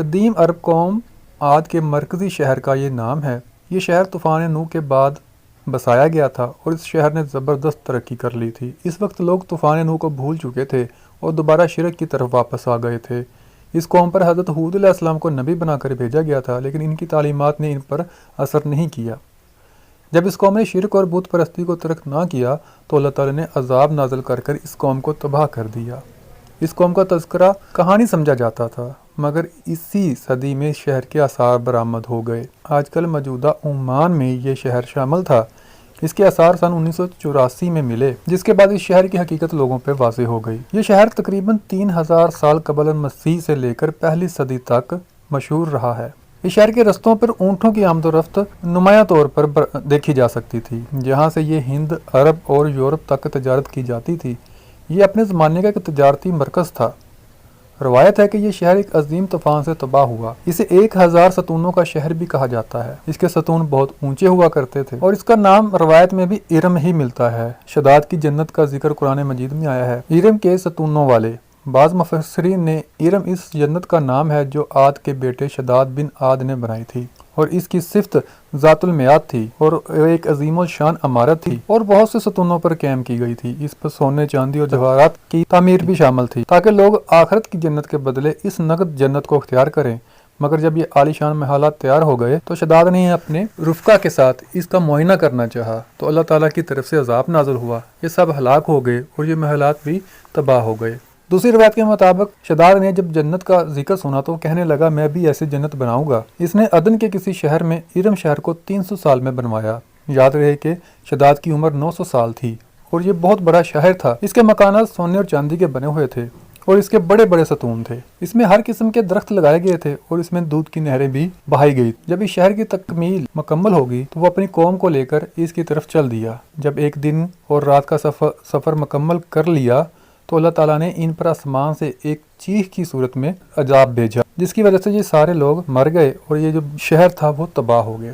قدیم عرب قوم عاد کے مرکزی شہر کا یہ نام ہے۔ یہ شہر طوفان نوح کے بعد بسایا گیا تھا اور اس شہر نے زبردست ترقی کر لی تھی۔ اس وقت لوگ طوفان نوح کو بھول چکے تھے اور دوبارہ شرک کی طرف واپس آ گئے تھے۔ اس قوم پر حضرت ہود علیہ السلام کو نبی بنا کر بھیجا گیا تھا، لیکن ان کی تعلیمات نے ان پر اثر نہیں کیا۔ جب اس قوم نے شرک اور بت پرستی کو ترک نہ کیا تو اللہ تعالیٰ نے عذاب نازل کر کر اس قوم کو تباہ کر دیا۔ اس قوم کا تذکرہ کہانی سمجھا جاتا تھا، مگر اسی صدی میں شہر کے آثار برآمد ہو گئے۔ آج کل موجودہ عمان میں یہ شہر شامل تھا۔ اس کے آثار سن 1984 میں ملے، جس کے بعد اس شہر کی حقیقت لوگوں پہ واضح ہو گئی۔ یہ شہر تقریباً 3000 سال قبل المسیح سے لے کر پہلی صدی تک مشہور رہا ہے۔ اس شہر کے رستوں پر اونٹوں کی آمد و رفت نمایاں طور پر دیکھی جا سکتی تھی، جہاں سے یہ ہند، عرب اور یورپ تک تجارت کی جاتی تھی۔ یہ اپنے زمانے کا ایک تجارتی مرکز تھا۔ روایت ہے کہ یہ شہر ایک عظیم طوفان سے تباہ ہوا۔ اسے 1000 ستونوں کا شہر بھی کہا جاتا ہے۔ اس کے ستون بہت اونچے ہوا کرتے تھے اور اس کا نام روایت میں بھی ارم ہی ملتا ہے۔ شداد کی جنت کا ذکر قرآن مجید میں آیا ہے، ارم کے ستونوں والے۔ بعض مفسرین نے ارم اس جنت کا نام ہے جو عاد کے بیٹے شداد بن عاد نے بنائی تھی، اور اس کی صفت ذات المیعاد تھی اور ایک عظیم الشان عمارت تھی اور بہت سے ستونوں پر قائم کی گئی تھی۔ اس پر سونے، چاندی اور جواہرات کی تعمیر بھی شامل تھی تاکہ لوگ آخرت کی جنت کے بدلے اس نقد جنت کو اختیار کریں۔ مگر جب یہ عالی شان محلات تیار ہو گئے تو شداد نے اپنے رفقا کے ساتھ اس کا معائنہ کرنا چاہا تو اللہ تعالیٰ کی طرف سے عذاب نازل ہوا۔ یہ سب ہلاک ہو گئے اور یہ محلات بھی تباہ ہو گئے۔ دوسری روایت کے مطابق شداد نے جب جنت کا ذکر سنا تو کہنے لگا، میں بھی ایسی جنت بناؤں گا۔ اس نے عدن کے کسی شہر میں ارم شہر کو 300 سال میں بنوایا۔ یاد رہے کہ شداد کی عمر 900 سال تھی اور یہ بہت بڑا شہر تھا۔ اس کے مکانات سونے اور چاندی کے بنے ہوئے تھے اور اس کے بڑے بڑے ستون تھے۔ اس میں ہر قسم کے درخت لگائے گئے تھے اور اس میں دودھ کی نہریں بھی بہائی گئی۔ جب اس شہر کی تکمیل مکمل ہوگی تو وہ اپنی قوم کو لے کر اس کی طرف چل دیا۔ جب ایک دن اور رات کا سفر مکمل کر لیا تو اللہ تعالیٰ نے ان پر آسمان سے ایک چیخ کی صورت میں عذاب بھیجا، جس کی وجہ سے یہ سارے لوگ مر گئے اور یہ جو شہر تھا وہ تباہ ہو گیا۔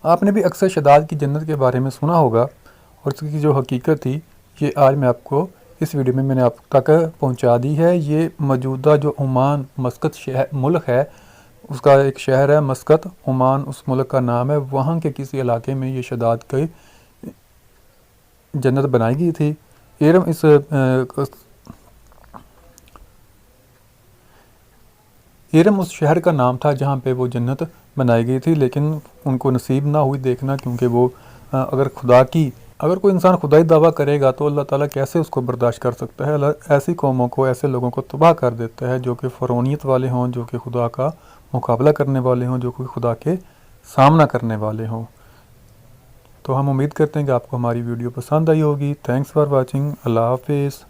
آپ نے بھی اکثر شداد کی جنت کے بارے میں سنا ہوگا، اور اس کی جو حقیقت تھی یہ آج میں آپ کو اس ویڈیو میں نے آپ تک پہنچا دی ہے۔ یہ موجودہ جو عمان مسقط ملک ہے، اس کا ایک شہر ہے مسقط، عمان اس ملک کا نام ہے۔ وہاں کے کسی علاقے میں یہ شداد کی جنت بنائی گئی تھی۔ ارم اس شہر کا نام تھا جہاں پہ وہ جنت بنائی گئی تھی، لیکن ان کو نصیب نہ ہوئی دیکھنا، کیونکہ وہ اگر کوئی انسان خدائی دعویٰ کرے گا تو اللہ تعالیٰ کیسے اس کو برداشت کر سکتا ہے۔ ایسی قوموں کو، ایسے لوگوں کو تباہ کر دیتا ہے جو کہ فرعونیت والے ہوں، جو کہ خدا کا مقابلہ کرنے والے ہوں، جو کہ خدا کے سامنا کرنے والے ہوں۔ تو ہم امید کرتے ہیں کہ آپ کو ہماری ویڈیو پسند آئی ہوگی۔ Thanks for watching. اللہ حافظ۔